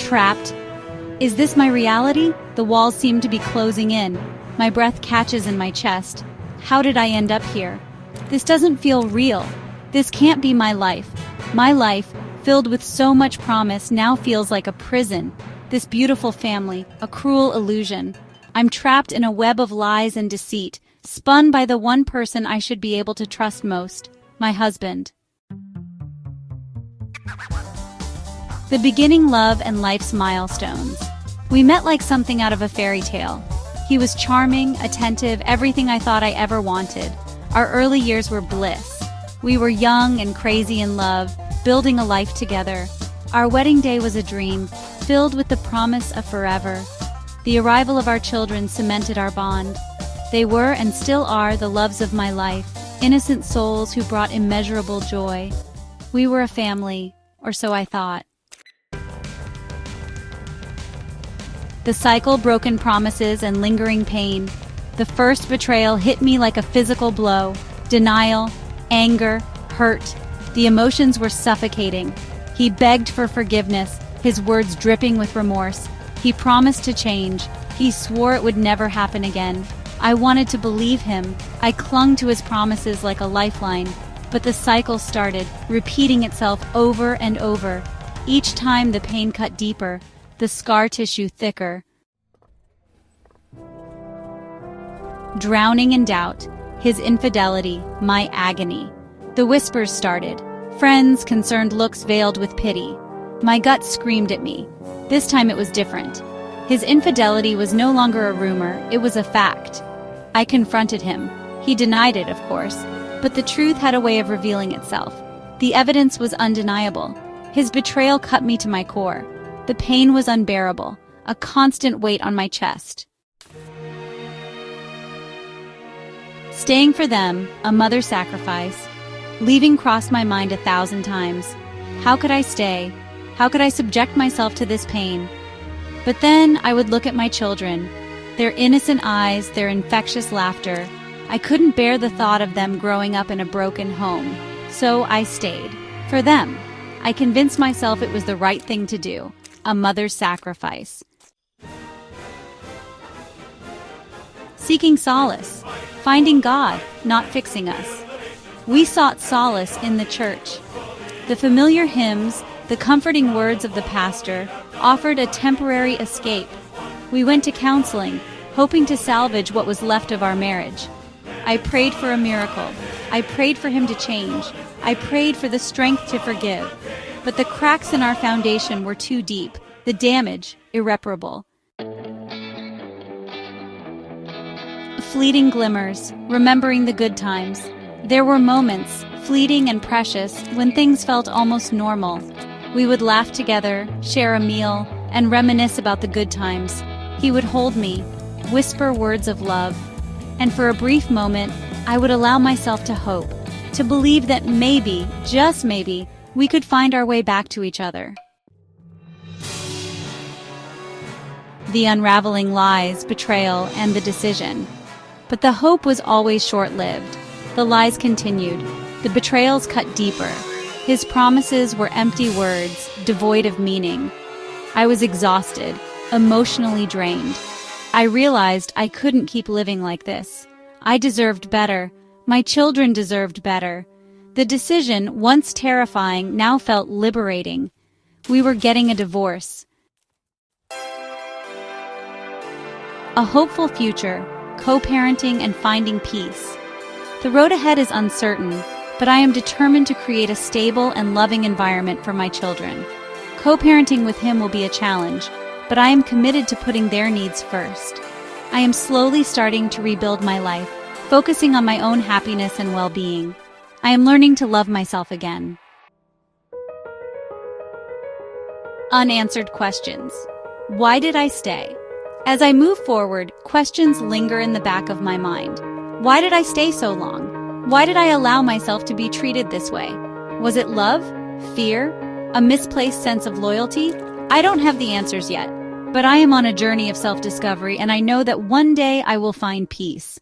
trapped. Is this my reality? The walls seem to be closing in. My breath catches in my chest. How did I end up here? This doesn't feel real. This can't be my life. My life, filled with so much promise, now feels like a prison. This beautiful family, a cruel illusion. I'm trapped in a web of lies and deceit, spun by the one person I should be able to trust most, my husband. The beginning, love, and life's milestones. We met like something out of a fairy tale. He was charming, attentive, everything I thought I ever wanted. Our early years were bliss. We were young and crazy in love, building a life together. Our wedding day was a dream, filled with the promise of forever. The arrival of our children cemented our bond. They were and still are the loves of my life, innocent souls who brought immeasurable joy. We were a family, or so I thought. The cycle, broken promises, and lingering pain. The first betrayal hit me like a physical blow. Denial, anger, hurt. The emotions were suffocating. He begged for forgiveness, his words dripping with remorse. He promised to change. He swore it would never happen again. I wanted to believe him. I clung to his promises like a lifeline. But the cycle started, repeating itself over and over. Each time the pain cut deeper, the scar tissue thicker. Drowning in doubt, his infidelity, my agony. The whispers started. Friends, concerned looks veiled with pity. My gut screamed at me. This time it was different. His infidelity was no longer a rumor, it was a fact. I confronted him. He denied it, of course, but the truth had a way of revealing itself. The evidence was undeniable. His betrayal cut me to my core. The pain was unbearable, a constant weight on my chest. Staying for them, a mother's sacrifice. Leaving crossed my mind 1,000 times. How could I stay? How could I subject myself to this pain? But then I would look at my children, their innocent eyes, their infectious laughter. I couldn't bear the thought of them growing up in a broken home. So I stayed. For them. I convinced myself it was the right thing to do. A mother's sacrifice. Seeking solace. Finding God, not fixing us. We sought solace in the church. The familiar hymns, the comforting words of the pastor, offered a temporary escape. We went to counseling, hoping to salvage what was left of our marriage. I prayed for a miracle. I prayed for him to change. I prayed for the strength to forgive. But the cracks in our foundation were too deep, the damage irreparable. Fleeting glimmers, remembering the good times. There were moments, fleeting and precious, when things felt almost normal. We would laugh together, share a meal, and reminisce about the good times. He would hold me, whisper words of love. And for a brief moment, I would allow myself to hope, to believe that maybe, just maybe, we could find our way back to each other. The unraveling lies, betrayal, and the decision. But the hope was always short-lived. The lies continued. The betrayals cut deeper. His promises were empty words, devoid of meaning. I was exhausted, emotionally drained. I realized I couldn't keep living like this. I deserved better. My children deserved better. The decision, once terrifying, now felt liberating. We were getting a divorce. A hopeful future, co-parenting and finding peace. The road ahead is uncertain, but I am determined to create a stable and loving environment for my children. Co-parenting with him will be a challenge, but I am committed to putting their needs first. I am slowly starting to rebuild my life, focusing on my own happiness and well-being. I am learning to love myself again. Unanswered questions. Why did I stay? As I move forward, questions linger in the back of my mind. Why did I stay so long? Why did I allow myself to be treated this way? Was it love? Fear? A misplaced sense of loyalty? I don't have the answers yet, but I am on a journey of self-discovery, and I know that one day I will find peace.